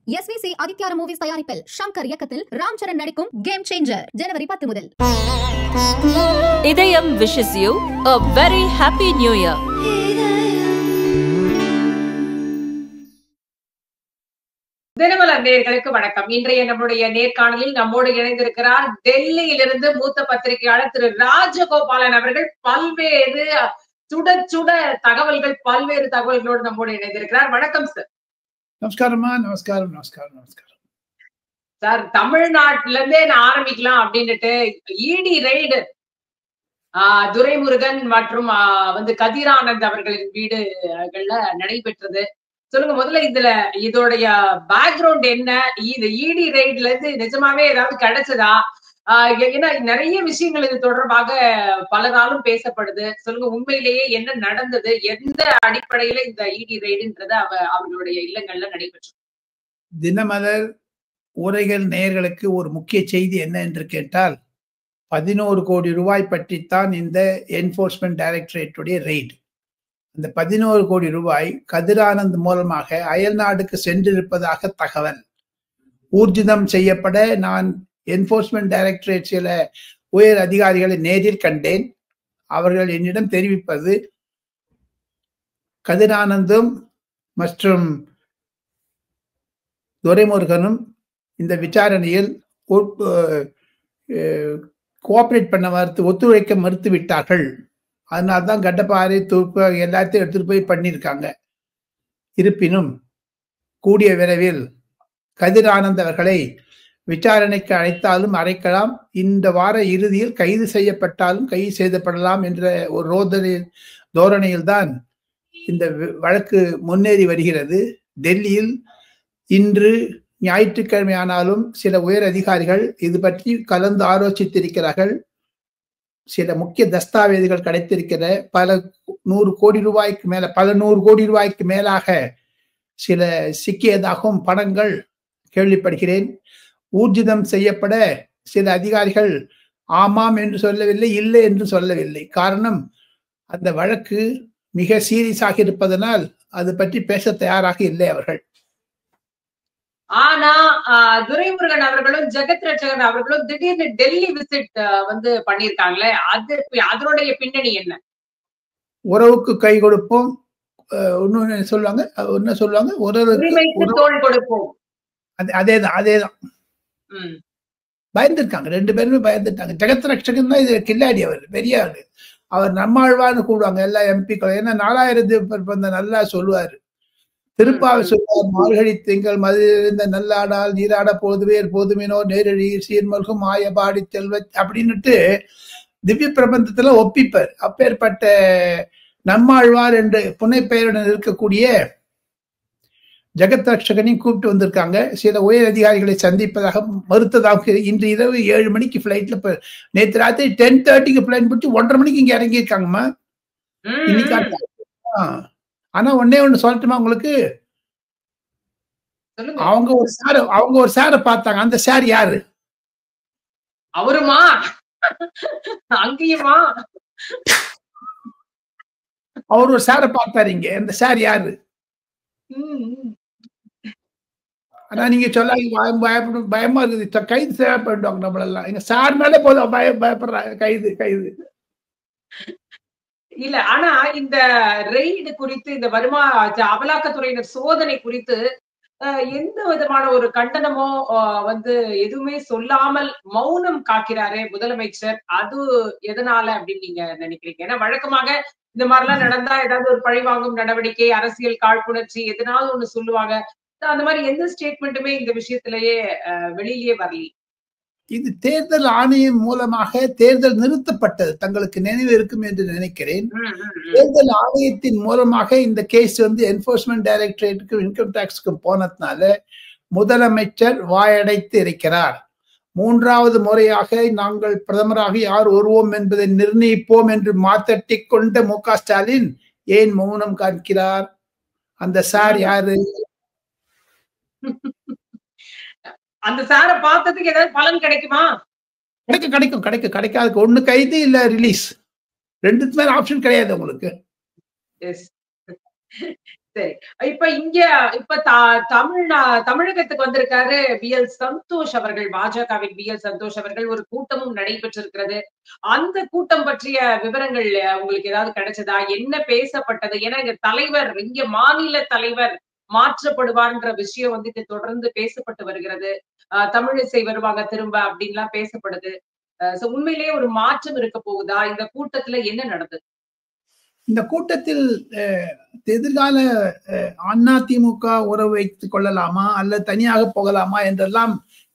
SVC ஆதித்யார movies தயாரிப்பில் ஷங்கர் இயக்கத்தில் ராம் சரண் நடிக்கும் கேம் சேஞ்சர் ஜனவரி 10 முதல். இதயம் wishes you a very happy new year. Dinamalar நேயர்களுக்கு வணக்கம். இன்றைய நம்முடைய நேர்காணலில் நம்மோடு இணைந்திருக்கிறார் டெல்லியிலிருந்து மூத்த பத்திரிகையாளர் திரு ராஜகோபாலன் அவர்கள். பல்வேறு சுட பல்வேறு தகவல்களோடு நம்மோடு இணைந்திருக்கிறார். வணக்கம் சார். நமஸ்காரமா. நமஸ்காரம் சார், தமிழ்நாட்டுல இருந்தே நான் ஆரம்பிக்கலாம் அப்படின்னுட்டு இடி ரெய்டு துரைமுருகன் மற்றும் கதிரானந்த் அவர்களின் வீடுகள்ல நடைபெற்றது. சொல்லுங்க முதல்ல இதோடைய பேக்ரவுண்ட் என்ன? இது இடி ரெய்ட்ல இருந்து நிஜமாவே ஏதாவது கிடைச்சதா? ஏன்னா நிறைய விஷயங்கள் இது தொடர்பாக பலராலும் பேசப்படுது. சொல்லுங்க, உண்மையிலேயே என்ன நடந்தது? எந்த அடிப்படையில இந்த இடி ரெய்டுன்றது அவர்களுடைய இல்லங்கள்ல நடைபெற்றது? தினமலர் உரைகள் நேயர்களுக்கு ஒரு முக்கிய செய்தி என்ன என்று கேட்டால், 11 கோடி ரூபாய் பற்றித்தான் இந்த என்போர்ஸ்மெண்ட் டைரக்டரேட்டுடைய ரெய்டு. அந்த 11 கோடி ரூபாய் கதிரானந்த் மூலமாக அயல் நாடுக்கு சென்றிருப்பதாக தகவல் ஊர்ஜிதம் செய்யப்பட நான் என்போர்ஸ்மெண்ட் டைரக்டரேட் சில உயர் அதிகாரிகளை நேரில் கண்டேன். அவர்கள் என்னிடம் தெரிவிப்பது, கதிரானந்தும் மற்றும் துரைமுருகனும் இந்த விசாரணையில் கோஆபரேட் பண்ண ஒத்துழைக்க மறுத்து விட்டார்கள். அதனால்தான் கட்டப்பாறை தூக்கு எல்லாத்தையும் எடுத்துட்டு போய் பண்ணியிருக்காங்க. இருப்பினும் கூடிய விரைவில் கதிரானந்த் அவர்களை விசாரணைக்கு அழைத்தாலும் அழைக்கலாம், இந்த வார இறுதியில் கைது செய்யப்பட்டாலும் கைது செய்யப்படலாம் என்ற ஒரு தோரணையில் தான் இந்த வழக்கு முன்னேறி வருகிறது. டெல்லியில் இன்று ஞாயிற்றுக்கிழமை ஆனாலும் சில உயர் அதிகாரிகள் இது பற்றி கலந்து ஆலோசித்திருக்கிறார்கள். சில முக்கிய தஸ்தாவேஜுகள் கிடைத்திருக்கிற பல நூறு கோடி ரூபாய்க்கு மேலாக சில சிக்கியதாகவும் பணங்கள் கேள்விப்படுகிறேன். ஊர்ஜிதம் செய்யப்பட சில அதிகாரிகள் ஆமாம் என்று சொல்லவில்லை, இல்லை என்று சொல்லவில்லை. காரணம், அந்த வழக்கு மிக சீரியஸாக இருப்பதனால் அது பற்றி பேச தயாராக இல்லை அவர்கள். ஆனா துரைமுருகன் அவர்களும் ஜெகத் ரட்சகன் அவர்களும் திடீர்னு டெல்லி விசிட் பண்ணிருக்காங்களே, அதனுடைய பின்னணி என்ன? உறவுக்கு கை கொடுப்போம், என்ன சொல்லுவாங்க, உரிமைக்கு தோள் கொடுப்போம். அதேதான். பயந்துருக்காங்க, ரெண்டு பேருமே பயந்துட்டாங்க. ஜெகத் ரட்சகன் தான் இது கில்லாடி, அவர் பெரிய ஆளு. அவர் நம்மாழ்வான்னு கூடுவாங்க எல்லா எம்பிக்களும். ஏன்னா 4000 நல்லா சொல்லுவாரு. திருப்பாவை சொல்வார், மார்கழி திங்கள் மதிலிருந்த நல்லாடால் நீராட போதுமேனோ நேரடி சீர்மல்கும் ஆயபாடி செல்வ அப்படின்னுட்டு திவ்ய பிரபந்தத்துல ஒப்பிப்பார். அப்பேற்பட்ட நம்மாழ்வார் என்று புனைப்பெயருடன் இருக்கக்கூடிய ஜெகத் ரட்சகனையும் கூப்பிட்டு வந்திருக்காங்க. சில உயர் அதிகாரிகளை சந்திப்பதாக மறுத்ததாக இன்று இரவு 7 மணிக்கு பிளைட்ல, நேற்று ராத்திரி 10:30க்கு பிளைட் பிடிச்சி 1:30 மணிக்கு இங்க இறங்கியிருக்காங்கம்மா. இன்னைக்கு ஆனா ஒண்ணு சொல்லட்டுமா உங்களுக்கு? அவங்க ஒரு சாரை பார்த்தாங்க. அந்த சார் யாரு? அவருமா? அங்கேயுமா? அவர் ஒரு சாரை பார்த்தாரு இங்க. அந்த சார் யாரு? ஆனா நீங்க சொல்ல பயமா இருக்குது. கைது செய்யப்படுவாங்க நம்மளெல்லாம். எங்க சார் மேல போதும் பயப்படுறாங்க. கைது இல்ல. ஆனா இந்த ரெய்டு குறித்து, இந்த அமலாக்கத்துறையினர் சோதனை குறித்து எந்த விதமான ஒரு கண்டனமோ எதுவுமே சொல்லாமல் மௌனம் காக்கிறாரே முதலமைச்சர். அது எதனால அப்படின்னு நீங்க நினைக்கிறீங்க? ஏன்னா வழக்கமாக இந்த மாதிரிலாம் நடந்தா ஏதாவது ஒரு பழிவாங்கும் நடவடிக்கை, அரசியல் காழ்ப்புணர்ச்சி எதனாவது ஒண்ணு சொல்லுவாங்க. அந்த மாதிரி எந்த ஸ்டேட்மெண்ட்டுமே இந்த விஷயத்திலேயே வெளியிலேயே வரல. இது தேர்தல் ஆணையம் மூலமாக தேர்தல் நிறுத்தப்பட்டது, தங்களுக்கு நினைவு இருக்கும் என்று நினைக்கிறேன். தேர்தல் ஆணையத்தின் மூலமாக இந்த கேஸ் என்போர்ஸ்மெண்ட் டைரக்டரேட்டுக்கும் இன்கம் டாக்ஸுக்கும் போனதுனால முதலமைச்சர் வாயடைத்து இருக்கிறார். 3வது முறையாக நாங்கள் பிரதமராக யார் வருவோம் என்பதை நிர்ணயிப்போம் என்று மாத்தட்டி கொண்ட மு.க. ஸ்டாலின் ஏன் மௌனம் காண்கிறார்? அந்த சார் யாரு? அந்த சாரை பார்த்ததுக்கு ஏதாவது பலன் கிடைக்குமா? கிடைக்காது. ஒண்ணு கைது இல்ல ரிலீஸ், ரெண்டுக்கு மேல ஆப்ஷன் கிடையாது உங்களுக்கு. சரி. இப்ப தமிழகத்துக்கு வந்திருக்காரு BL சந்தோஷ் அவர்கள். பாஜகவின் BL சந்தோஷ் அவர்கள். ஒரு கூட்டமும் நடைபெற்றிருக்கிறது. அந்த கூட்டம் பற்றிய விவரங்கள் உங்களுக்கு ஏதாவது கிடைச்சதா? என்ன பேசப்பட்டது? ஏன்னா இங்க மாநில தலைவர் மாற்றப்படுவார்ன்ற விஷயம் வந்து இது தொடர்ந்து பேசப்பட்டு வருகிறது. தமிழிசை வருவாங்க திரும்ப அப்படின்லாம் பேசப்படுது. உண்மையிலேயே ஒரு மாற்றம் இருக்க போகுதா? இந்த கூட்டத்துல என்ன நடந்தது? இந்த கூட்டத்தில் எதிர்கால அதிமுக உறவு வைத்துக் கொள்ளலாமா அல்லது தனியாக போகலாமா என்றெல்லாம்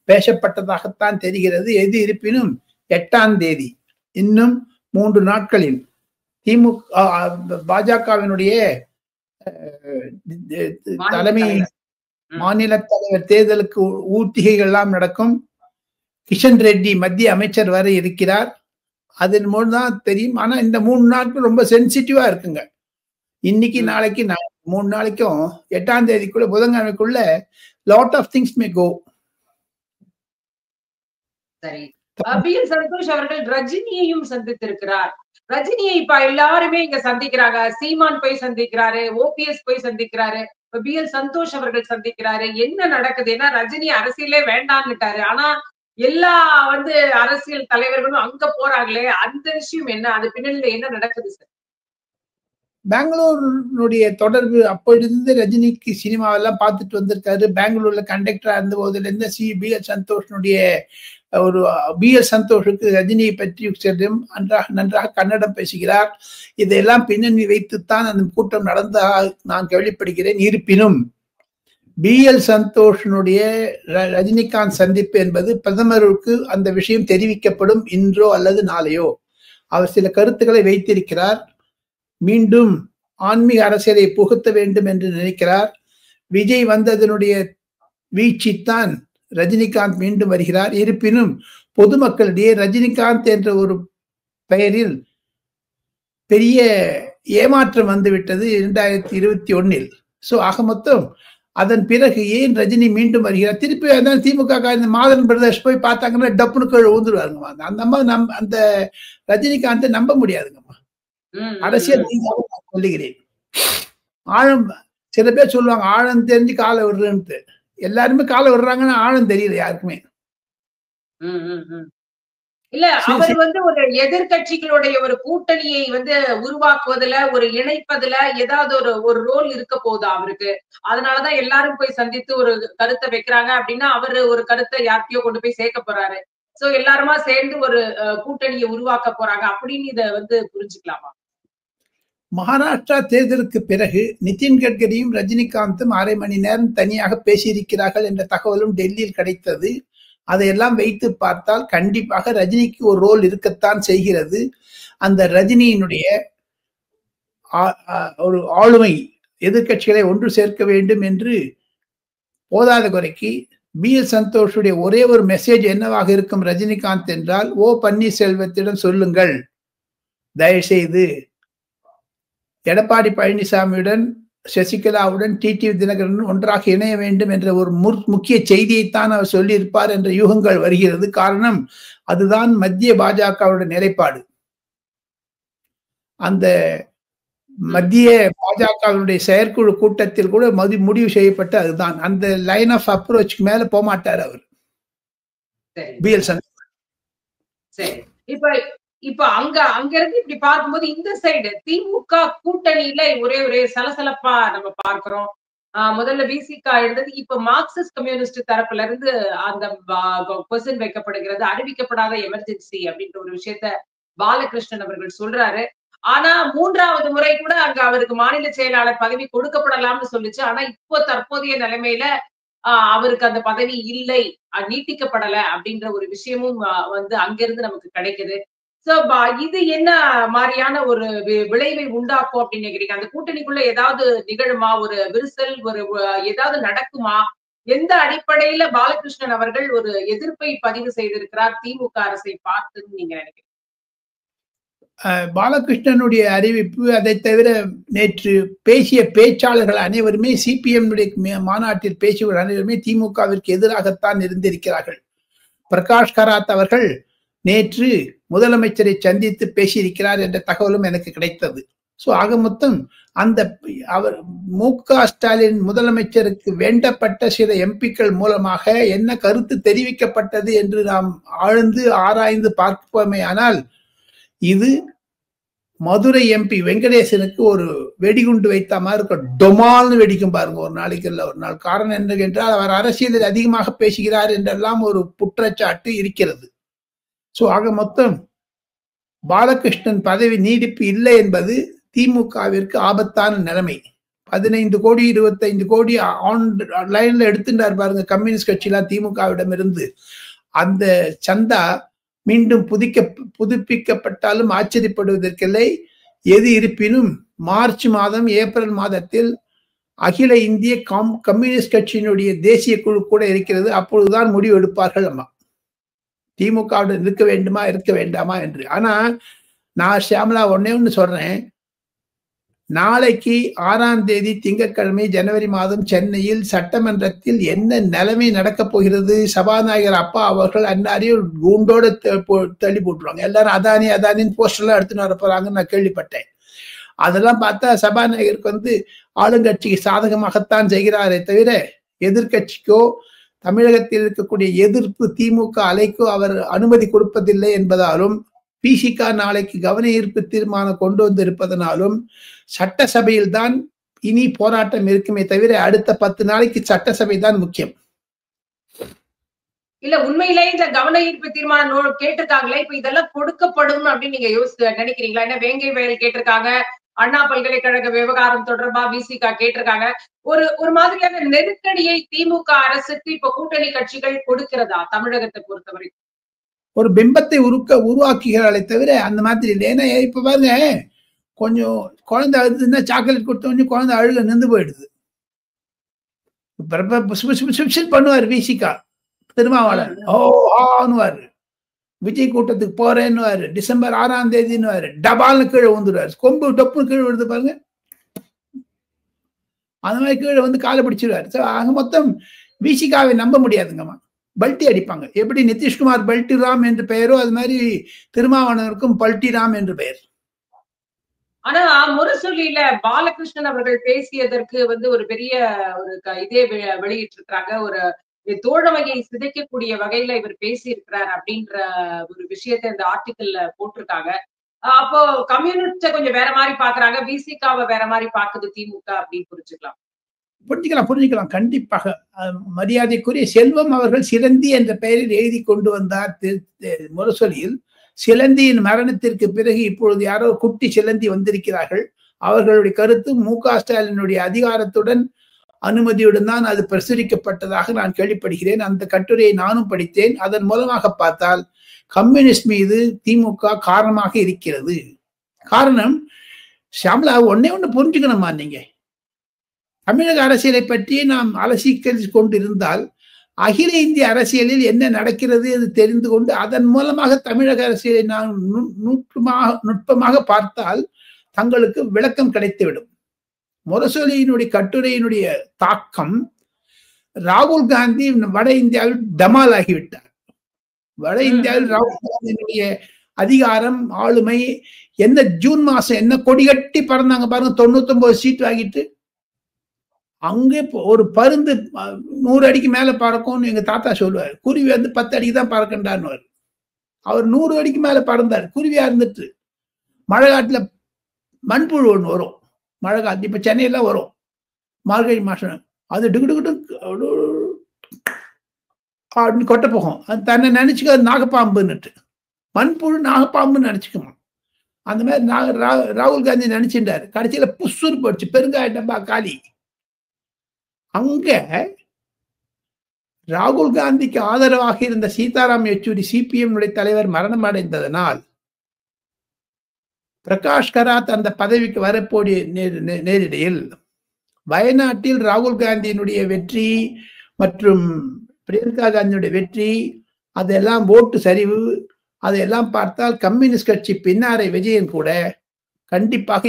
பேசப்பட்டதாகத்தான் தெரிகிறது. எது இருப்பினும் 8ஆம் தேதி இன்னும் 3 நாட்களில் பாஜகவினுடைய தலைமை மாநில தலைவர் தேர்தலுக்கு ஊர்த்திகைகள் எல்லாம் நடக்கும். கிஷன் ரெட்டி மத்திய அமைச்சர் வர இருக்கிறார். அதன் மூலம் தான் தெரியும். ஆனா இந்த 3 நாட்கள் ரொம்ப சென்சிட்டிவா இருக்குங்க. இன்னைக்கு நாளைக்கு 3 நாளைக்கும் 8ஆம் தேதிக்குள்ள புதன்கிழமைக்குள்ள லாட் ஆஃப் திங்ஸ் மே கோ. சரி. BL சந்தோஷ் அவர்கள் ரஜினியையும் சந்தித்திருக்கிறார். ரஜினியை இப்ப எல்லாருமே இங்க சந்திக்கிறாங்க. சீமான் போய் சந்திக்கிறாரு, OPS போய் சந்திக்கிறாரு, இப்ப BL சந்தோஷ் அவர்கள் சந்திக்கிறாரு. என்ன நடக்குது? ஏன்னா ரஜினி அரசியலே வேண்டான்னுட்டாரு. ஆனா எல்லா அரசியல் தலைவர்களும் அங்க போறாங்களே, அந்த விஷயம் என்ன? அது பின்னணியில என்ன நடக்குது சார்? பெங்களூருடைய தொடர்பு அப்பொழுது ரஜினிக்கு சினிமாவெல்லாம் பார்த்துட்டு வந்திருக்காரு. பெங்களூர்ல கண்டக்டரா இருந்த போதுல இருந்து BL சந்தோஷனுடைய ஒரு BL சந்தோஷுக்கு ரஜினியை பற்றி நன்றாக கன்னடம் பேசுகிறார். இதையெல்லாம் பின்னணி வைத்துத்தான் அந்த கூட்டம் நடந்ததாக நான் கேள்விப்படுகிறேன். இருப்பினும் BL சந்தோஷனுடைய ரஜினிகாந்த் சந்திப்பு என்பது பிரதமருக்கு அந்த விஷயம் தெரிவிக்கப்படும் இன்றோ அல்லது நாளையோ. அவர் சில கருத்துக்களை வைத்திருக்கிறார். மீண்டும் ஆன்மீக அரசியலை புகுத்த வேண்டும் என்று நினைக்கிறார். விஜய் வந்ததனுடைய வீழ்ச்சித்தான் ரஜினிகாந்த் மீண்டும் வருகிறார். இருப்பினும் பொதுமக்களிடையே ரஜினிகாந்த் என்ற ஒரு பெயரில் பெரிய ஏமாற்றம் வந்துவிட்டது 2021. சோ ஆக மொத்தம் அதன் பிறகு ஏன் ரஜினி மீண்டும் வருகிறார்? திருப்பி திமுக இந்த மாதன் பிரதர்ஸ் போய் பார்த்தாங்கன்னா டப்புனு கீழே ஊந்துருவாருங்கம்மா. அந்த ரஜினிகாந்தை நம்ப முடியாதுங்கம்மா. அரசியல் சொல்லுகிறேன். ஆழம் சில பேர் சொல்லுவாங்க ஆழம் தெரிஞ்சு காலை விடுறேன்ட்டு. எல்லாருமே காலை விடுறாங்கன்னா ஆழம் தெரியல யாருக்குமே. இல்ல அவர் ஒரு எதிர்கட்சிகளுடைய ஒரு கூட்டணியை உருவாக்குவதுல, ஒரு இணைப்பதுல ஏதாவது ஒரு ரோல் இருக்க போதா அவருக்கு? அதனாலதான் எல்லாரும் போய் சந்தித்து ஒரு கருத்தை வைக்கிறாங்க அப்படின்னா அவரு ஒரு கருத்தை யார்கிட்டயோ கொண்டு போய் சேர்க்க போறாரு. சோ எல்லாருமா சேர்ந்து ஒரு கூட்டணியை உருவாக்க போறாங்க அப்படின்னு இத புரிஞ்சுக்கலாமா? மகாராஷ்டிரா தேர்தலுக்கு பிறகு நிதின் கட்கரியும் ரஜினிகாந்தும் 1/2 மணி நேரம் தனியாக பேசியிருக்கிறார்கள் என்ற தகவலும் டெல்லியில் கிடைத்தது. அதையெல்லாம் வைத்து பார்த்தால் கண்டிப்பாக ரஜினிக்கு ஒரு ரோல் இருக்கத்தான் செய்கிறது. அந்த ரஜினியினுடைய ஒரு ஆளுமை எதிர்கட்சிகளை ஒன்று சேர்க்க வேண்டும் என்று போதாத குறைக்கு BL சந்தோஷுடைய ஒரே ஒரு மெசேஜ் என்னவாக இருக்கும் ரஜினிகாந்த் என்றால், ஓ பன்னீர்செல்வத்திடம் சொல்லுங்கள், தயவுசெய்து எடப்பாடி பழனிசாமியுடன் சசிகலாவுடன் டிடிவி தினகரன் ஒன்றாக இணைய வேண்டும் என்ற ஒரு முக்கிய செய்தியைத்தான் அவர் சொல்லியிருப்பார் என்ற யூகங்கள் வருகிறது. காரணம் அதுதான் மத்திய பாஜகவுடைய நிலைப்பாடு. அந்த மத்திய பாஜகவினுடைய செயற்குழு கூட்டத்தில் கூட முடிவு செய்யப்பட்டு அதுதான். அந்த லைன் ஆஃப் அப்ரோச் மேல போமாட்டார் அவர் BL சந்தோஷ். சரி. இப்ப அங்க இருந்து இப்படி பார்க்கும்போது இந்த சைடு திமுக கூட்டணியில ஒரே சலசலப்பா நம்ம பார்க்கிறோம். முதல்ல VCK இருந்தது. இப்ப மார்க்சிஸ்ட் கம்யூனிஸ்ட் தரப்புல இருந்து அந்த கொஸ்டின் வைக்கப்படுகிறது. அறிவிக்கப்படாத எமர்ஜென்சி அப்படின்ற ஒரு விஷயத்த பாலகிருஷ்ணன் அவர்கள் சொல்றாரு. ஆனா 3வது முறை கூட அங்க அவருக்கு மாநில செயலாளர் பதவி கொடுக்கப்படலாம்னு சொல்லிச்சு. ஆனா இப்போ தற்போதைய நிலைமையில அவருக்கு அந்த பதவி இல்லை, நீட்டிக்கப்படல அப்படின்ற ஒரு விஷயமும் அங்கிருந்து நமக்கு கிடைக்குது. சோ இது என்ன மாதிரியான ஒரு விளைவை உண்டாக்கும் அப்படின்னு நினைக்கிறீங்க? அந்த கூட்டணிக்குள்ள ஏதாவது நிகழுமா? ஒரு விரிசல் ஏதாவது நடக்குமா? எந்த அடிப்படையில பாலகிருஷ்ணன் அவர்கள் ஒரு எதிர்ப்பை பதிவு செய்திருக்கிறார் திமுக அரசை பார்த்துன்னு நீங்க நினைக்கிறீங்க? பாலகிருஷ்ணனுடைய அறிவிப்பு, அதை தவிர நேற்று பேசிய பேச்சாளர்கள் அனைவருமே CPM மாநாட்டில் பேசியவர்கள் அனைவருமே திமுகவிற்கு எதிராகத்தான் இருந்திருக்கிறார்கள். பிரகாஷ் கராத் அவர்கள் நேற்று முதலமைச்சரை சந்தித்து பேசியிருக்கிறார் என்ற தகவலும் எனக்கு கிடைத்தது. சோ ஆக மொத்தம் அந்த அவர் மு.க.ஸ்டாலின் முதலமைச்சருக்கு வேண்டப்பட்ட சில எம்பிக்கள் மூலமாக என்ன கருத்து தெரிவிக்கப்பட்டது என்று நாம் ஆழ்ந்து ஆராய்ந்து பார்ப்போமே. ஆனால் இது மதுரை எம்பி வெங்கடேசனுக்கு ஒரு வெடிகுண்டு வைத்த மாதிரி இருக்கும். டொமால்னு வெடிக்கும் பாருங்க ஒரு நாளைக்கு இல்ல ஒரு நாள். காரணம் என்ன என்றால் அவர் அரசியலில் அதிகமாக பேசுகிறார் என்றெல்லாம் ஒரு குற்றச்சாட்டு இருக்கிறது. சோ ஆக மொத்தம் பாலகிருஷ்ணன் பதவி நீடிப்பு இல்லை என்பது திமுகவிற்கு ஆபத்தான நிலைமை. 15 கோடி 25 கோடி ஆன்லைன்ல எடுத்துட்டார் பாருங்க கம்யூனிஸ்ட் கட்சியெல்லாம் திமுகவிடம் இருந்து. அந்த சந்தா மீண்டும் புதுப்பிக்கப்பட்டாலும் ஆச்சரியப்படுவதற்கில்லை. எது இருப்பினும் மார்ச் மாதம் ஏப்ரல் மாதத்தில் அகில இந்திய கம்யூனிஸ்ட் கட்சியினுடைய தேசிய குழு கூட இருக்கிறது. அப்பொழுதுதான் முடிவு எடுப்பார்கள் அம்மா திமுகவுடன் இருக்க வேண்டுமா இருக்க வேண்டாமா என்று. ஆனா நான் ஷியாமலா ஒன்னு சொல்றேன், நாளைக்கு 6ஆம் தேதி திங்கட்கிழமை ஜனவரி மாதம் சென்னையில் சட்டமன்றத்தில் என்ன நிலைமை நடக்கப் போகிறது? சபாநாயகர் அப்பா அவர்கள் அன்னாரையும் கூண்டோட தள்ளி போட்டுருவாங்க. எல்லாரும் அதானின்னு போஸ்டர்லாம் எடுத்துன்னு வர போறாங்கன்னு நான் கேள்விப்பட்டேன். அதெல்லாம் பார்த்தா சபாநாயகருக்கு ஆளுங்கட்சிக்கு சாதகமாகத்தான் செய்கிறாரே தவிர எதிர்கட்சிக்கோ தமிழகத்தில் இருக்கக்கூடிய எதிர்ப்பு திமுக அலைக்கோ அவர் அனுமதி கொடுப்பதில்லை என்பதாலும் பிசிக நாளைக்கு கவன ஈர்ப்பு தீர்மானம் கொண்டு வந்து இருப்பதனாலும் சட்டசபையில் தான் இனி போராட்டம் இருக்குமே தவிர அடுத்த 10 நாளைக்கு சட்டசபை தான் முக்கியம். இல்ல உண்மையிலே இந்த கவன ஈர்ப்பு தீர்மானம் கேட்டிருக்காங்களே, இப்ப இதெல்லாம் கொடுக்கப்படும் அப்படின்னு நீங்க நினைக்கிறீங்களா? என்ன வேங்கை வயல் கேட்டிருக்காங்க, அண்ணா பல்கலைக்கழக விவகாரம் தொடர்பா விசிக கேட்டிருக்காங்க. ஒரு மாதிரியான நெருக்கடியை திமுக அரசுக்கு இப்ப கூட்டணி கட்சிகள் கொடுக்கிறதா தமிழகத்தை பொறுத்தவரை? ஒரு பிம்பத்தை உருவாக்குகிறாளே தவிர அந்த மாதிரி இல்லை. ஏன்னா இப்ப பாருங்க, கொஞ்சம் குழந்தை அழுதுன்னா சாக்லேட் கொடுத்தோடனே குழந்தை அழுக நின்று போயிடுது. பண்ணுவார் விசிகா, திருமாவளவன் ஓன்னுவாரு, விஜய் கூட்டத்துக்கு போறேன்னுவாரு, டிசம்பர் 6ஆம் தேதின்னு டபால்னு கீழே வந்துடுவாரு, கொம்பு டப்பு கீழே விழுது பாருங்க, அந்த மாதிரி கீழே காலை பிடிச்சிருவாரு. ஆக மொத்தம் விசிகாவை நம்ப முடியாதுங்கம்மா, பல்ட்டி அடிப்பாங்க. எப்படி நிதிஷ்குமார் பல்ட்டி ராம் என்று பெயரோ அது மாதிரி திருமாவளவனுக்கும் பல்ட்டி ராம் என்று பெயர். ஆனா முரசொலியில பாலகிருஷ்ணன் அவர்கள் பேசியதற்கு ஒரு பெரிய ஒரு இதே வெளியிட்டு இருக்கிறாங்க. ஒரு தோழமையை சிதைக்கக்கூடிய வகையில இவர் பேசி இருக்கிறார் அப்படின்ற ஒரு விஷயத்த இந்த ஆர்டிக்கல்ல போட்டிருக்காங்க. அப்போ கம்யூனிஸ்ட கொஞ்சம் வேற மாதிரி பாக்குறாங்க, விசிகாவை வேற மாதிரி பாக்குது திமுக அப்படின்னு புரிஞ்சுக்கலாம். கண்டிப்பாக மரியாதைக்குரிய செல்வம் அவர்கள் சிலந்தி என்ற பெயரில் எழுதி கொண்டு வந்தார் முரசொலியில். சிலந்தியின் மரணத்திற்கு பிறகு இப்பொழுது யாரோ குட்டி சிலந்தி வந்திருக்கிறார்கள். அவர்களுடைய கருத்து மு.க.ஸ்டாலினுடைய அதிகாரத்துடன் அனுமதியுடன் தான் அது பிரசுரிக்கப்பட்டதாக நான் கேள்விப்படுகிறேன். அந்த கட்டுரையை நானும் படித்தேன். அதன் மூலமாக பார்த்தால் கம்யூனிஸ்ட் மீது திமுக காரணமாக இருக்கிறது. காரணம் ஷியாமலா ஒண்ணு புரிஞ்சுக்கணுமா, நீங்க தமிழக அரசியலை பற்றி நாம் அலசி கொண்டிருந்தால் அகில இந்திய அரசியலில் என்ன நடக்கிறது என்று தெரிந்து கொண்டு அதன் மூலமாக தமிழக அரசியலை நாம் நுட்பமாக பார்த்தால் தங்களுக்கு விளக்கம் கிடைத்துவிடும். முரசொலியினுடைய கட்டுரையினுடைய தாக்கம், ராகுல் காந்தி வட இந்தியாவில் டமால் ஆகிவிட்டார். வட இந்தியாவில் ராகுல் காந்தியினுடைய அதிகாரம் ஆளுமை என்ன, ஜூன் மாசம் என்ன கொடி கட்டி பறந்தாங்க பாருங்க, 99 சீட் வாங்கிட்டு. அங்கே ஒரு பருந்து 100 அடிக்கு மேல பறக்கும்னு எங்க தாத்தா சொல்லுவார். குருவி 10 அடிக்கு தான் பறக்கண்டான்னு. அவர் 100 அடிக்கு மேல பறந்தார் குருவியா இருந்துட்டு. மழை காட்டுல மண்புழு ஒண்ணு வரும், மழை காத்து இப்ப சென்னையில வரும் மார்கழி மாசம், அது டிகுடுகிட்டு அப்படின்னு கொட்ட போகும். அது தன்னை நினைச்சுக்க நாகப்பாம்புன்னுட்டு, மண்புழு நாகப்பாம்புன்னு நினைச்சுக்குமா. அந்த மாதிரி ராகுல் காந்தி நினைச்சுட்டாரு. கடைசியில புஷ்ஷுன்னு போயிடுச்சு, பெருங்காய டப்பா காலி. அங்க ராகுல் காந்திக்கு ஆதரவாக இருந்த சீதாராம் யெச்சூரி சிபிஎம் தலைவர் மரணம் அடைந்ததனால் பிரகாஷ் கராத் அந்த பதவிக்கு வரக்கூடிய நேரிடையில் வயநாட்டில் ராகுல் காந்தியினுடைய வெற்றி மற்றும் பிரியங்கா காந்தியுடைய வெற்றி, அதெல்லாம் ஓட்டு சரிவு, அதையெல்லாம் பார்த்தால் கம்யூனிஸ்ட் கட்சி பின்னாரை விஜயன் கூட கண்டிப்பாக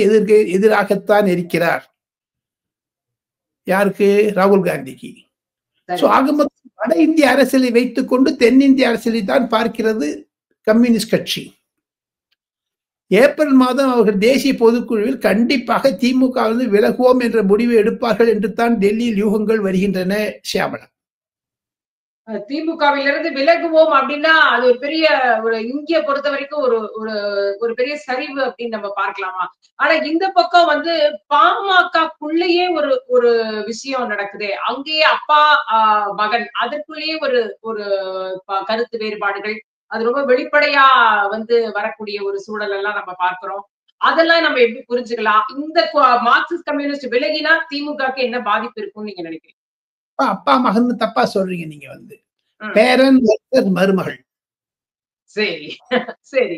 எதிராகத்தான் இருக்கிறார். யாருக்கு? ராகுல் காந்திக்கு. வட இந்திய அரசியலை வைத்துக் கொண்டு தென்னிந்திய அரசியலை தான் பார்க்கிறது கம்யூனிஸ்ட் கட்சி. ஏப்ரல் மாதம் அவர்கள் தேசிய பொதுக்குழுவில் கண்டிப்பாக திமுகவிலிருந்து விலகுவோம் என்ற முடிவை எடுப்பார்கள் என்று தான் டெல்லியில் யூகங்கள் வருகின்றன. ஷியாமளா, திமுகவிலிருந்து விலகுவோம் அப்படின்னா அது ஒரு பெரிய ஒரு இந்திய பொறுத்த வரைக்கும் ஒரு ஒரு ஒரு பெரிய சரிவு அப்படின்னு நம்ம பார்க்கலாமா? ஆனா இந்த பக்கம் வந்து பாமகக்குள்ளேயே ஒரு ஒரு விஷயம் நடக்குது. அங்கேயே அப்பா மகன் அதற்குள்ளேயே ஒரு ஒரு கருத்து வேறுபாடுகள் அது ரொம்ப வெளிப்படையா வந்து வரக்கூடிய ஒரு சூழல் எல்லாம் நம்ம பார்க்கிறோம். அதெல்லாம் நம்ம எப்படி புரிஞ்சுக்கலாம்? இந்த மார்க்சிஸ்ட் கம்யூனிஸ்ட் விலகினா திமுகக்கு என்ன பாதிப்பு இருக்கும்னு நீங்க நினைக்கிறீங்க? அப்பா மகன் தப்பா சொல்றீங்க. நீங்க வந்து பேரன் மருமகள். சரி சரி.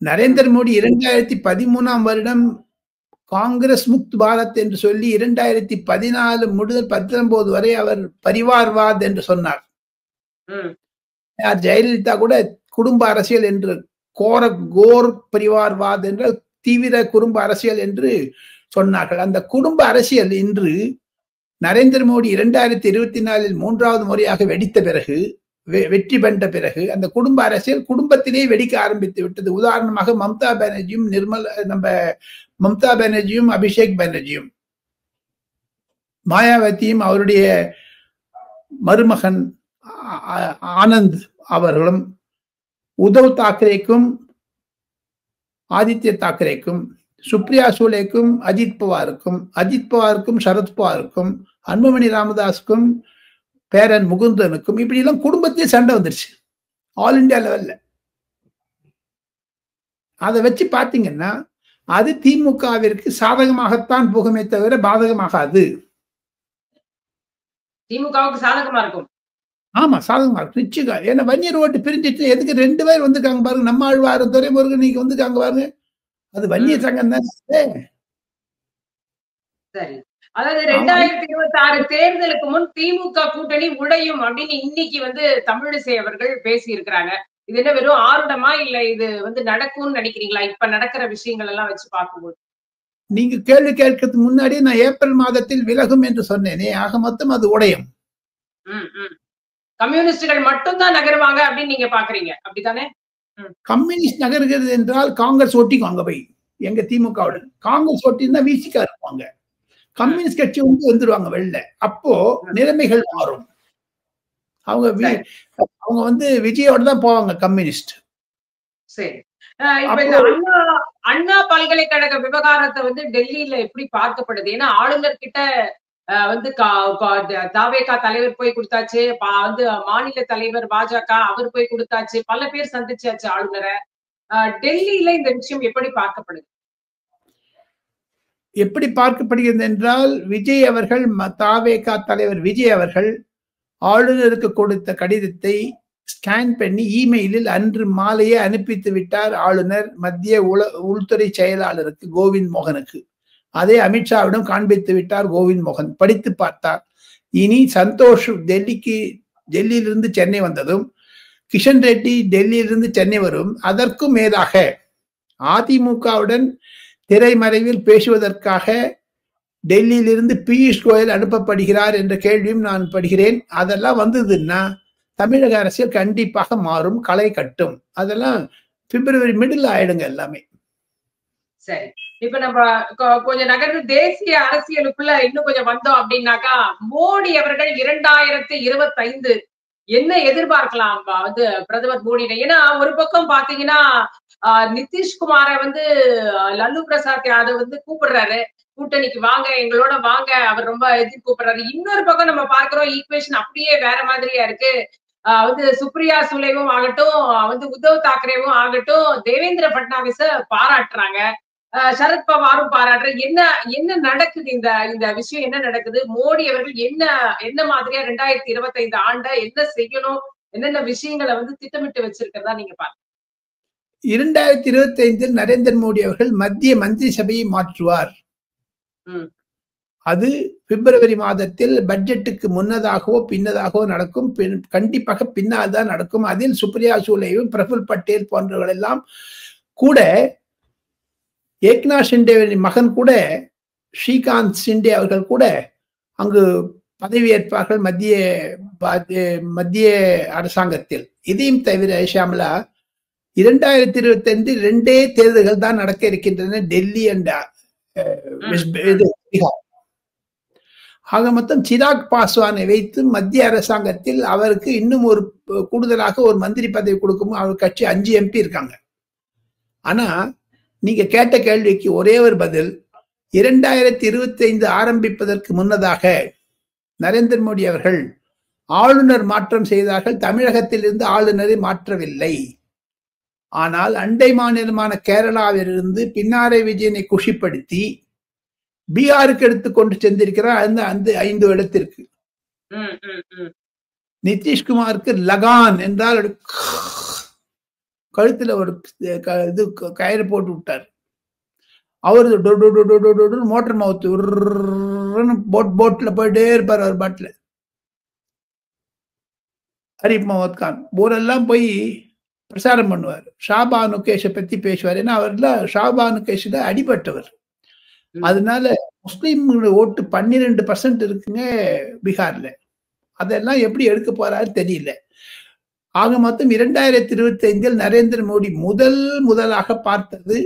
நரேந்திர மோடி 2013ஆம் வருடம் காங்கிரஸ் முக்த் பாரத் என்று சொல்லி 2014 முதல் 19 வரை அவர் பரிவார்வாத் என்று சொன்னார். ஜெயலலிதா கூட குடும்ப அரசியல் என்று கோர் பரிவார்வாத் என்ற தீவிர குடும்ப அரசியல் என்று சொன்னார்கள். அந்த குடும்ப அரசியல் இன்று நரேந்திர மோடி 2024 3வது முறையாக வெடித்த பிறகு, வெற்றி பெற்ற பிறகு அந்த குடும்ப அரசியல் குடும்பத்திலே வெடிக்க ஆரம்பித்து விட்டது. உதாரணமாக மம்தா பானர்ஜியும் அபிஷேக் பானர்ஜியும் மாயாவதியும் அவருடைய மருமகன் ஆனந்த் அவர்களும் உத்தவ் தாக்கரேக்கும் ஆதித்ய தாக்கரேக்கும் சுப்ரியா சூலேக்கும் அஜித் பவாருக்கும் சரத்பவாருக்கும் அன்புமணி ராமதாஸுக்கும் பேரன் முகுந்தனுக்கும் இப்படி எல்லாம் குடும்பத்தையே சண்டை வந்துருச்சு ஆல் இண்டியா லெவல்ல. அதை வச்சு பாத்தீங்கன்னா அது திமுகவிற்கு சாதகமாகத்தான் போகுமே தவிர பாதகமாகாது. திமுகவுக்கு சாதகமா இருக்கும். ஆமா, சாதகமா இருக்கு நிச்சயம். ஏன்னா வன்னியர் ஓட்டு பிரிஞ்சிட்டு எதுக்கு 2 பேர் வந்துருக்காங்க பாருங்க. நம்ம ஆழ்வார் துரைமுருகன் நீங்க வந்துருக்காங்க பாருங்க. அது வன்னியர் சங்கம் தான். சரி, அதாவது 2026 தேர்தலுக்கு முன் திமுக கூட்டணி உடையும் அப்படின்னு இன்னைக்கு வந்து தமிழிசை அவர்கள் பேசி இருக்கிறாங்க. இது என்ன வெறும் ஆருடமா இல்ல இது வந்து நடக்கும்னு நினைக்கிறீங்களா? இப்ப நடக்கிற விஷயங்கள் எல்லாம் வச்சு பார்க்கும்போது நீங்க கேள்வி கேட்கறதுக்கு முன்னாடி நான் ஏப்ரல் மாதத்தில் விலகும் என்று சொன்னேனே, ஆக மொத்தம் அது உடையும். கம்யூனிஸ்டுகள் மட்டும் தான் நகருவாங்க அப்படின்னு நீங்க பாக்குறீங்க, அப்படித்தானே? கம்யூனிஸ்ட் நகர்கிறது என்றால் காங்கிரஸ் ஓட்டிக்கும் அங்க போய். எங்க திமுகவோட காங்கிரஸ் ஓட்டின்னா விசிகா இருப்பாங்க. கம்யூனிஸ்ட் கட்சி வந்துருவாங்க வெளில. அப்போ நிலைமைகள் மாறும். அவங்க வந்து விஜயோட தான் போவாங்க கம்யூனிஸ்ட். சரி, இப்ப இந்த அண்ணா பல்கலைக்கழக விவகாரத்தை வந்து டெல்லியில எப்படி பார்க்கப்படுது? ஏன்னா ஆளுநர் கிட்ட வந்து தாவேகா தலைவர் போய் கொடுத்தாச்சு, வந்து மாநில தலைவர் பாஜக அவர் போய் கொடுத்தாச்சு, பல பேர் சந்திச்சாச்சு ஆளுநரை. டெல்லியில இந்த விஷயம் எப்படி பார்க்கப்படுது? எப்படி பார்க்கப்படுகிறது என்றால் விஜய் அவர்கள், தாவேகா தலைவர் விஜய் அவர்கள் ஆளுநருக்கு கொடுத்த கடிதத்தை ஸ்கேன் பண்ணி இமெயிலில் அன்று மாலையே அனுப்பித்து விட்டார் ஆளுநர் மத்திய உள்துறை செயலாளருக்கு கோவிந்த் மோகனுக்கு. அதை அமித்ஷாவிடம் காண்பித்து விட்டார் கோவிந்த் மோகன். படித்து பார்த்தார். இனி சந்தோஷ் டெல்லியிலிருந்து சென்னை வந்ததும் கிஷன் ரெட்டி டெல்லியிலிருந்து சென்னை வரும். அதற்கும் மேலாக அதிமுகவுடன் திரைமறைவில் பேசுவதற்காக டெல்லியிலிருந்து பியூஷ் கோயல் அனுப்பப்படுகிறார் என்ற கேள்வியும் நான் படுகிறேன். அதெல்லாம் வந்ததுன்னா தமிழக அரசியல் கண்டிப்பாக மாறும், களை கட்டும். அதெல்லாம் பிப்ரவரி மிடில் ஆயிடுங்க எல்லாமே. சரி, இப்ப நம்ம கொஞ்சம் நகர்ந்து தேசிய அரசியலுக்குள்ள இன்னும் கொஞ்சம் வந்தோம் அப்படின்னாக்கா, மோடி அவர்கள் 2025 என்ன எதிர்பார்க்கலாம் வந்து பிரதமர் மோடி? ஏன்னா ஒரு பக்கம் பாத்தீங்கன்னா நிதிஷ்குமார வந்து லல்லு பிரசாத் யாதவ் வந்து கூப்பிடுறாரு, கூட்டணிக்கு வாங்க, எங்களோட வாங்க, அவர் ரொம்ப எதிர் கூப்பிடுறாரு. இன்னொரு பக்கம் நம்ம பார்க்கிறோம் ஈக்குவேஷன் அப்படியே வேற மாதிரியா இருக்கு. வந்து சுப்ரியா சுலேவும் ஆகட்டும், வந்து உத்தவ் தாக்கரேவும் ஆகட்டும், தேவேந்திர பட்னாவிஸ பாராட்டுறாங்க, சரத்பவாரும் பாராட்டுற. என்ன நடக்குது? இந்த விஷயம் என்ன நடக்குது? மோடி அவர்கள் என்ன மாதிரியா 2025 ஆண்ட என்ன செய்யணும், என்னென்ன விஷயங்களை வந்து திட்டமிட்டு வச்சிருக்கிறதா நீங்க பாருங்க. 2025 நரேந்திர மோடி அவர்கள் மத்திய மந்திரி சபையை மாற்றுவார். அது பிப்ரவரி மாதத்தில் பட்ஜெட்டுக்கு முன்னதாகவோ பின்னதாகவோ நடக்கும். கண்டிப்பாக பின்னால் தான் நடக்கும். அதில் சுப்ரியா சூலேவும் பிரபுல் பட்டேல் போன்றவர்கள் எல்லாம் கூட, ஏக்நாத் ஷிண்டேவின் மகன் கூட, ஸ்ரீகாந்த் ஷிண்டே அவர்கள் கூட அங்கு பதவியேற்பார்கள் மத்திய அரசாங்கத்தில். இதையும் தவிர ஷியாமலா, 2025 2 தேர்தல்கள் தான் நடக்க இருக்கின்றன, டெல்லி அண்ட் பீகார். ஆக மொத்தம் சிராக் பாஸ்வானை வைத்து மத்திய அரசாங்கத்தில் அவருக்கு இன்னும் ஒரு கூடுதலாக ஒரு மந்திரி பதவி கொடுக்கும். அவர் கட்சி 5 MP இருக்காங்க. ஆனா நீங்க கேட்ட கேள்விக்கு ஒரே ஒரு பதில், 2025 ஆரம்பிப்பதற்கு முன்னதாக நரேந்திர மோடி அவர்கள் ஆளுநர் மாற்றம் செய்தார்கள். தமிழகத்தில் இருந்து ஆளுநரை மாற்றவில்லை. ஆனால் அண்டை மாநிலமான கேரளாவிலிருந்து பின்னாரை விஜயனை குஷிப்படுத்தி பீகாருக்கு எடுத்துக்கொண்டு சென்றிருக்கிறார். அந்த 5 இடத்திற்கு நிதிஷ்குமாருக்கு லகான் என்றால் கழுத்துல ஒரு இது கயிறு போட்டு விட்டார். அவரு மோட்டர் மவுத்து போட்ல போயிட்டே இருப்பார். அவர் பாட்டில் ஹரீப் முகமது கான் ஊரெல்லாம் போய் பிரசாரம் பண்ணுவார். ஷாபானு கேஷை பத்தி பேசுவார். ஏன்னா அவர்லாம் ஷாபானு கேஷில அடிபட்டவர். அதனால முஸ்லீம் ஓட்டு 12% இருக்குங்க பீகார்ல. அதெல்லாம் எப்படி எடுக்க போறாரு தெரியல. ஆக மொத்தம் 2025 நரேந்திர மோடி முதலாக பார்த்தது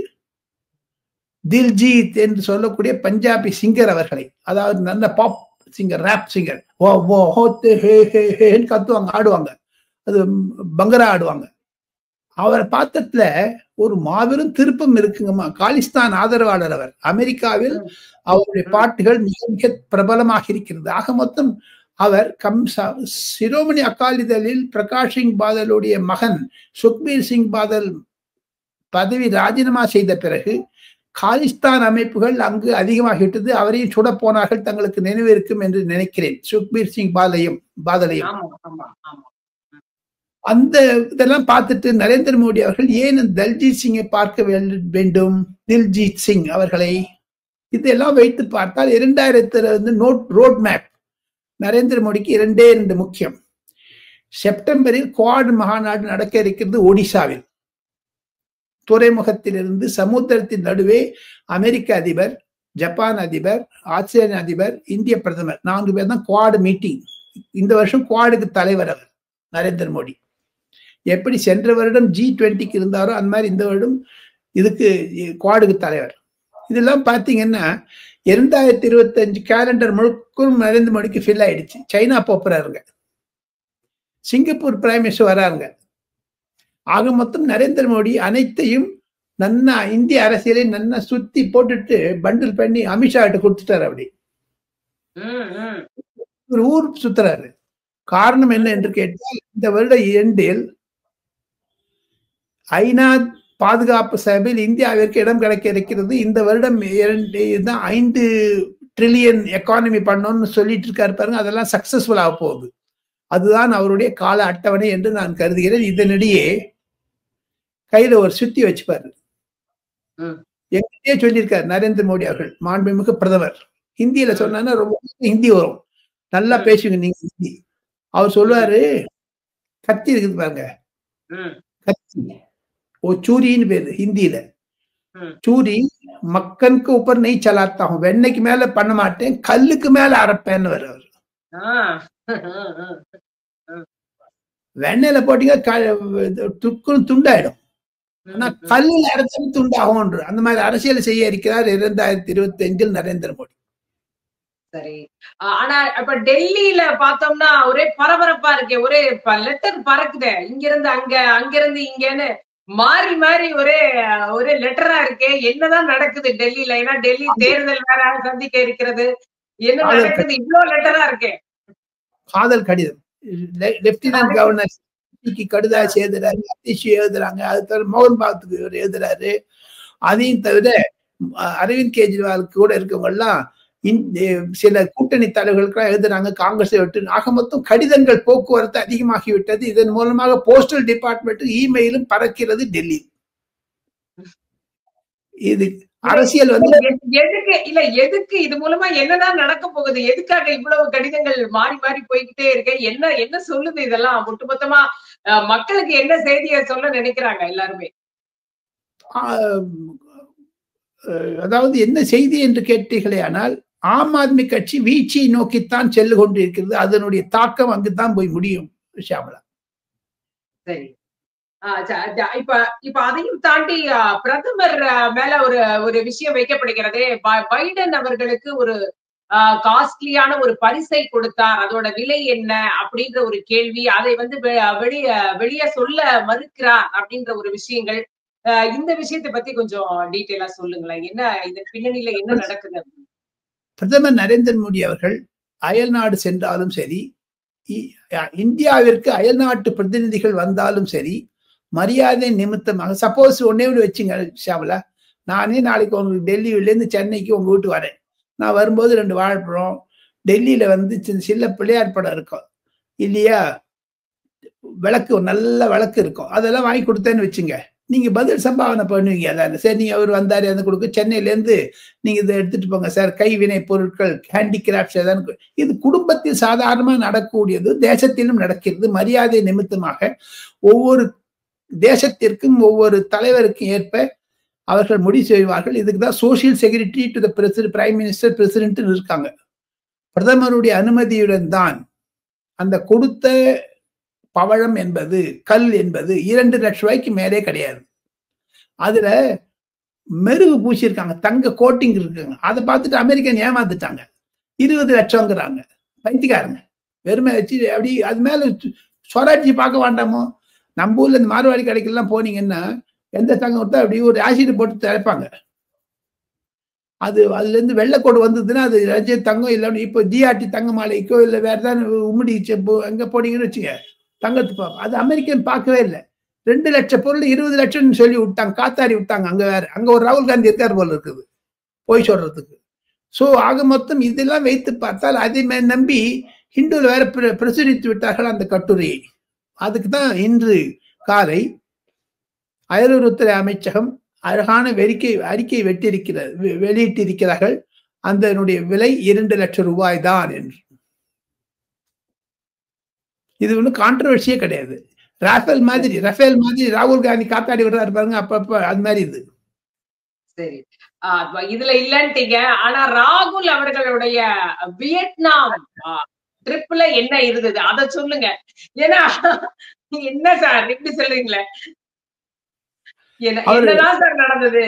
தில்ஜீத் என்று சொல்லக்கூடிய பஞ்சாபி சிங்கர் அவர்களை. அதாவது நல்ல பாப் சிங்கர், ரேப் சிங்கர். கத்துவாங்க, ஆடுவாங்க, அது பங்கரா ஆடுவாங்க. அவரை பார்த்ததுல ஒரு மாபெரும் திருப்பம் இருக்குங்கம்மா. காலிஸ்தான் ஆதரவாளர் அவர். அமெரிக்காவில் அவருடைய பாட்டுகள் மிக மிக பிரபலமாக இருக்கிறது. ஆக மொத்தம் அவர் சிரோமணி அகாலிதளில் பிரகாஷ் சிங் பாதலுடைய மகன் சுக்பீர் சிங் பாதல் பதவி ராஜினாமா செய்த பிறகு காலிஸ்தான் அமைப்புகள் அங்கு அதிகமாகிவிட்டது. அவரையும் சுட போனார்கள், தங்களுக்கு நினைவு இருக்கும் என்று நினைக்கிறேன். சுக்பீர் சிங் பாதலையும் அந்த இதெல்லாம் பார்த்துட்டு நரேந்திர மோடி அவர்கள் ஏன் தல்ஜித் சிங்கை பார்க்க வேண்டும், தில்ஜித் சிங் அவர்களை, இதெல்லாம் வைத்து பார்த்தால் 2000 ரோட் மேப் நரேந்திர மோடிக்கு 2 முக்கியம். செப்டம்பரில் குவாட் மகாநாடு நடக்க இருக்கிறது ஒடிசாவில். துறைமுகத்திலிருந்து சமுத்திரத்தின் நடுவே அமெரிக்க அதிபர், ஜப்பான் அதிபர், ஆஸ்திரேலிய அதிபர், இந்திய பிரதமர் 4 பேர் தான் குவாட் மீட்டிங். இந்த வருஷம் குவாடுக்கு தலைவர் அவர் நரேந்திர மோடி. எப்படி சென்ற வருடம் G20க்கு இருந்தாரோ அந்த மாதிரி இந்த வருடம் இதுக்கு குவாடுக்கு தலைவர். இதெல்லாம் பாத்தீங்கன்னா 2025 கேலண்டர் முழுக்கும் நரேந்திர மோடிக்கு ஃபில் ஆயிடுச்சு. சைனா போறாருங்க, சிங்கப்பூர் பிரைம் மினிஸ்டர் வராருங்க. ஆக மொத்தம் நரேந்திர மோடி அனைத்தையும் நன்னா இந்திய அரசியலை நன்னா சுத்தி போட்டுட்டு பண்டில் பண்ணி அமித்ஷா கிட்ட கொடுத்துட்டாரு. அப்படி ஒரு ஊர் சுத்துறாரு. காரணம் என்ன என்று கேட்டால், இந்த வருட எண்டில் ஐநா பாதுகாப்பு சபையில் இந்தியாவிற்கு இடம் கிடைக்க இருக்கிறது. இந்த வருடம் 5 ட்ரில்லியன் எக்கானமி பண்ணோம்னு சொல்லிட்டு இருக்காரு பாருங்க. அதெல்லாம் சக்சஸ்ஃபுல் ஆக போகுது. அதுதான் அவருடைய கால அட்டவணை என்று நான் கருதுகிறேன். இதனிடையே கையில ஒரு சுத்தி வச்சுப்பாரு. எங்கிட்டே சொல்லியிருக்காரு நரேந்திர மோடி அவர்கள், மாண்புமிகு பிரதமர். ஹிந்தியில சொன்னா ரொம்ப ஹிந்தி வரும், நல்லா பேசுங்க நீங்க ஹிந்தி. அவர் சொல்லுவாரு, கத்தி இருக்குது பாருங்க, கத்தி ஓ சூரின்னு பேரு ஹிந்தியில. சூரி மக்கனுக்கு உப்பர் நெய் சலாத்தா ஹூம், வெண்ணெய்க்கு மேல பண்ண மாட்டேன், கல்லுக்கு மேல அரைப்பேன்னு வர அவர். வெண்ணெயில போட்டீங்க துண்டாயிடும், ஆனா கல்லுல அரைச்சு துண்டாகும். அந்த மாதிரி அரசியல் செய்ய இருக்கிறார் 2025 நரேந்திர மோடி. சரி, ஆனா இப்ப டெல்லியில பார்த்தோம்னா ஒரே பரபரப்பா இருக்கே, ஒரே லெட்டர் பறக்குதே, இங்க இருந்து அங்க, அங்க இருந்து இங்கன்னு மாறி மாறி ஒரே லெட்டரா இருக்கே. என்னதான் நடக்குது டெல்லியில? ஏன்னா டெல்லி தேர்தல் வேற சந்திக்க இருக்கிறது. என்ன நடக்குது? இவ்வளவு லெட்டரா இருக்கே. காதல் கடிதம் லெப்டினன்ட் கவர்னர் கடிதாசி எழுதுறாரு, அத்திஷி எழுதுறாங்க, அது தவிர மோகன் பாகத்துக்கு எழுதுறாரு. அதையும் தவிர அரவிந்த் கெஜ்ரிவாலுக்கு கூட இருக்கவங்க எல்லாம் சில கூட்டணி தலைவர்களுக்கு எழுதுறாங்க, காங்கிரஸ் விட்டு. ஆக மொத்தம் கடிதங்கள் போக்குவரத்து அதிகமாகிவிட்டது. இதன் மூலமாக போஸ்டல் டிபார்ட்மெண்ட் இமெயிலும் பறக்கிறது டெல்லி. இது அரசியல் எதுக்கு இது மூலமா என்னதான் நடக்க போகுது? எதுக்காக இவ்வளவு கடிதங்கள் மாறி மாறி போய்கிட்டே இருக்கு? என்ன சொல்லுது இதெல்லாம்? ஒட்டுமொத்தமா மக்களுக்கு என்ன செய்தியை சொல்ல நினைக்கிறாங்க எல்லாருமே? அதாவது என்ன செய்தி என்று கேட்டீர்களே, ஆனால் ஆம் ஆத்மி கட்சி வீழ்ச்சியை நோக்கித்தான் செல்லு கொண்டிருக்கிறது. அதனுடைய தாக்கம் அங்குதான் போய் முடியும் ஷியாமளா. சரி. இப்ப இப்ப அதையும் தாண்டி பிரதமர் மேல ஒரு ஒரு விஷயம் வைக்கப்படுகிறதே. பைடன் அவர்களுக்கு ஒரு காஸ்ட்லியான ஒரு பரிசை கொடுத்தார். அதோட விலை என்ன அப்படின்ற ஒரு கேள்வி. அதை வந்து வெளிய சொல்ல மறுக்கிறார் அப்படின்ற ஒரு விஷயங்கள். இந்த விஷயத்தை பத்தி கொஞ்சம் டீட்டெயிலா சொல்லுங்களேன். என்ன இதன் பின்னணியில என்ன நடக்குது? பிரதமர் நரேந்திர மோடி அவர்கள் அயல்நாடு சென்றாலும் சரி, இந்தியாவிற்கு அயல்நாட்டு பிரதிநிதிகள் வந்தாலும் சரி, மரியாதை நிமித்தமாக சப்போஸ் ஒன்னே ஒன்று வச்சுங்க ஷாமலா, நானே நாளைக்கு உங்களுக்கு டெல்லியிலேருந்து சென்னைக்கு உங்க வீட்டு வரேன். நான் வரும்போது 2 வாழைப்பழம், டெல்லியில வந்து சின்ன பிள்ளையார் படம் இருக்கும் இல்லையா, விளக்கு, ஒரு நல்ல விளக்கு இருக்கும், அதெல்லாம் வாங்கி கொடுத்தேன்னு வச்சுங்க. நீங்க பதில் சம்பாவனை பண்ணுவீங்க. அதான் சரி, நீங்க அவர் வந்தாரு அந்த கொடுக்க, சென்னையில இருந்து நீங்க இதை எடுத்துட்டு போங்க சார், கைவினை பொருட்கள், ஹேண்டிகிராஃப்ட்ஸ் ஏதாவது. இது குடும்பத்தில் சாதாரணமா நடக்கக்கூடியது, தேசத்திலும் நடக்கிறது. மரியாதை நிமித்தமாக ஒவ்வொரு தேசத்திற்கும் ஒவ்வொரு தலைவருக்கும் ஏற்ப அவர்கள் முடிவு செய்வார்கள். இதுக்குதான் social security to the president, prime minister, president இருக்காங்க. பிரதமருடைய அனுமதியுடன் தான் அந்த கொடுத்த பவழம் என்பது, கல் என்பது 2 லட்சம் ரூபாய்க்கு மேலே கிடையாது. அதுல மெருகு பூசியிருக்காங்க, தங்க கோட்டிங் இருக்குங்க. அதை பார்த்துட்டு அமெரிக்கன் ஏமாத்துட்டாங்க. 20 லட்சம்ங்கிறாங்க. பைத்தியக்காரங்க. வெறுமை வச்சு அப்படி அது மேல சொராட்சி பார்க்க வேண்டாமோ? நம்ம ஊர்ல இந்த மார்வாடி கடைக்கெல்லாம் போனீங்கன்னா எந்த தங்கம் கொடுத்தா அப்படி ஒரு ஆசிட் போட்டு திறப்பாங்க. அது அதுல இருந்து வெள்ளைக்கோடு வந்ததுன்னா அது ரஜ தங்கம் இல்லை. இப்போ ஜிஆர்டி தங்க மாலைக்கோ இல்லை வேற ஏதாவது உம்முடி எங்க போனீங்கன்னு வச்சுங்க, தங்கத்து பார்ப்போம். அது அமெரிக்கன் பார்க்கவே இல்லை. 2 லட்சம் பொருள் 20 லட்சம்னு சொல்லி விட்டாங்க, காத்தாடி விட்டாங்க. அங்க வேற, அங்க ஒரு ராகுல் காந்தி இருக்கார் போல இருக்குது போய் சொல்றதுக்கு. சோ ஆக மொத்தம் இதெல்லாம் வைத்து பார்த்தால் அதை நம்பி ஹிந்துல வேற பிரசுரித்து விட்டார்கள் அந்த கட்டுரையை. அதுக்கு தான் இன்று காலை அயலுறவுத்துறை அமைச்சகம் அழகான அறிக்கை வெளியிட்டிருக்கிறார்கள். அதனுடைய விலை 2 லட்சம் ரூபாய் தான் என்று. இது ஒன்றும் கான்ட்ரவர்சியே கிடையாது. ரஃபேல் மாதிரி ராகுல் காந்தி காத்தாடி விடுறாரு பாருங்க, அப்பப்ப அது மாதிரி இது. சரி, இதுல இல்லன்ட்டீங்க. ஆனா ராகுல் அவர்களுடைய வியட்நாம் ட்ரிப்ல என்ன இருந்தது அத சொல்லுங்க. ஏன்னா என்ன சார் இப்படி சொல்றீங்களே, என்னதான் சார் நடந்தது?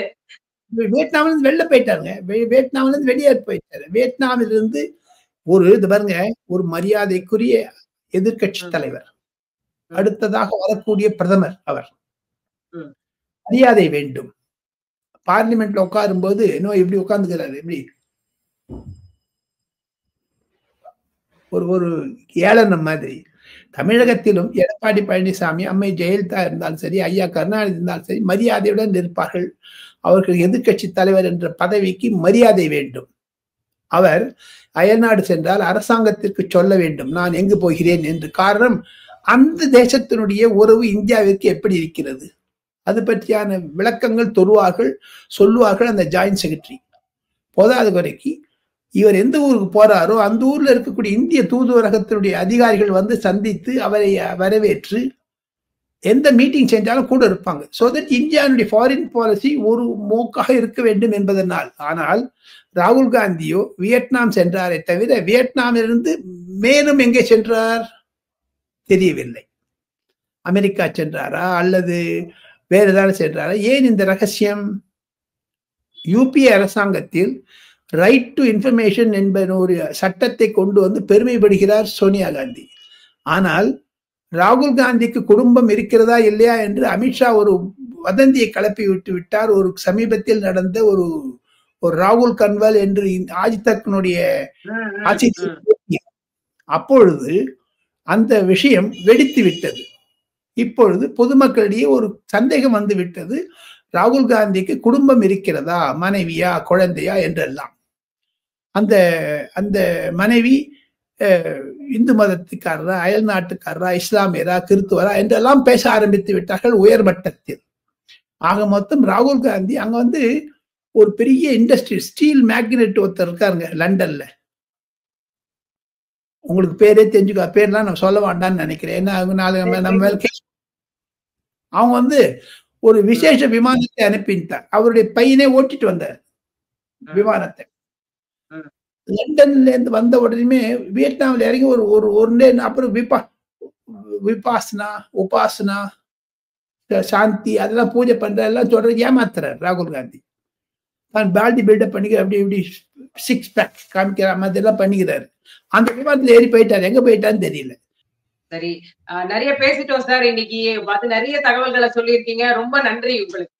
வியட்நாம்ல இருந்து வெளில போயிட்டாருங்க. வியட்நாம்ல இருந்து வெளியே போயிட்டாரு. வியட்நாமில் இருந்து இது பாருங்க, ஒரு மரியாதைக்குரிய எதிர்கட்சி தலைவர், அடுத்ததாக வரக்கூடிய பிரதமர், அவர் மரியாதை வேண்டும். பார்லிமெண்ட்ல உட்காரும் போது இன்னும் எப்படி உட்கார்ந்துக்கிறாரு, எப்படி ஒரு ஏளனம் மாதிரி. தமிழகத்திலும் எடப்பாடி பழனிசாமி, அம்மை ஜெயலலிதா இருந்தாலும் சரி, ஐயா கருணாநிதி இருந்தாலும் சரி, மரியாதையுடன் இருப்பார்கள். அவர்கள் எதிர்கட்சி தலைவர் என்ற பதவிக்கு மரியாதை வேண்டும். அவர் அயல்நாடு சென்றால் அரசாங்கத்திற்கு சொல்ல வேண்டும் நான் எங்கு போகிறேன் என்று. காரணம், அந்த தேசத்தினுடைய உறவு இந்தியாவிற்கு எப்படி இருக்கிறது அது பற்றியான விளக்கங்கள் சொல்லுவார்கள் அந்த ஜாயிண்ட் செக்ரட்டரி. போதாத குறைக்கு இவர் எந்த ஊருக்கு போறாரோ அந்த ஊர்ல இருக்கக்கூடிய இந்திய தூதுவரகத்தினுடைய அதிகாரிகள் வந்து சந்தித்து அவரை வரவேற்று எந்த மீட்டிங் செஞ்சாலும் கூட இருப்பாங்க. சோ தட் இந்தியாவுடைய ஃபாரின் பாலிசி ஒரு மோக்காக இருக்க வேண்டும் என்பதனால். ஆனால் ராகுல் காந்தியோ வியட்நாம் சென்றாரே தவிர வியட்நாமிலிருந்து மேலும் எங்கே சென்றார் தெரியவில்லை. அமெரிக்கா சென்றாரா அல்லது வேற ஏதாவது சென்றாரா? ஏன் இந்த ரகசியம்? யூபிஏ அரசாங்கத்தில் ரைட் டு இன்ஃபர்மேஷன் என்பது ஒரு சட்டத்தை கொண்டு வந்து பெருமைப்படுகிறார் சோனியா காந்தி. ஆனால் ராகுல் காந்திக்கு குடும்பம் இருக்கிறதா இல்லையா என்று அமித்ஷா ஒரு வதந்தியை கிளப்பி விட்டு விட்டார். ஒரு சமீபத்தில் நடந்த ஒரு ராகுல் கன்வால் என்று ஆஜித்தனுடைய ஆட்சி, அப்பொழுது அந்த விஷயம் வெடித்து விட்டது. இப்பொழுது பொதுமக்களிடையே ஒரு சந்தேகம் வந்து விட்டது, ராகுல் காந்திக்கு குடும்பம் இருக்கிறதா, மனைவியா, குழந்தையா என்றெல்லாம். அந்த அந்த மனைவி இந்து மதத்துக்காரரா, அயல் நாட்டுக்காரரா, இஸ்லாமியரா, கிறித்துவரா என்றெல்லாம் பேச ஆரம்பித்து விட்டார்கள் உயர்மட்டத்தில். ஆக மொத்தம் ராகுல் காந்தி அங்க வந்து ஒரு பெரிய இண்டஸ்ட்ரி, ஸ்டீல் மேக்னெட் ஒருத்தர் இருக்காருங்க லண்டன்ல. உங்களுக்கு பேரே தெரிஞ்சுக்கோ, பேர்லாம் நான் சொல்ல வேண்டாம்னு நினைக்கிறேன். ஏன்னா அவங்க வந்து ஒரு விசேஷ விமானத்தை அனுப்பிட்டார். அவருடைய பையனே ஓட்டிட்டு வந்தார் விமானத்தை. லண்டன்ல இருந்து வந்த உடனே வியட்நாமில் இறங்கி ஒரு அப்புறம் உபாசனா சாந்தி அதெல்லாம் பூஜை பண்ற எல்லாம் சொல்றது ஏமாத்துறாரு ராகுல் காந்தி. தான் பாடி பில்டப் பண்ணிக்கிற அப்படி இப்படி 6 பேக் காமிக்கிற மாதிரி எல்லாம் பண்ணிக்கிறாரு. அந்த விமானத்துல ஏறி போயிட்டாரு, எங்க போயிட்டான்னு தெரியல. சரி, நிறைய பேசிட்டோம் சார். இன்னைக்கு பார்த்து நிறைய தகவல்களை சொல்லியிருக்கீங்க. ரொம்ப நன்றி உங்களுக்கு.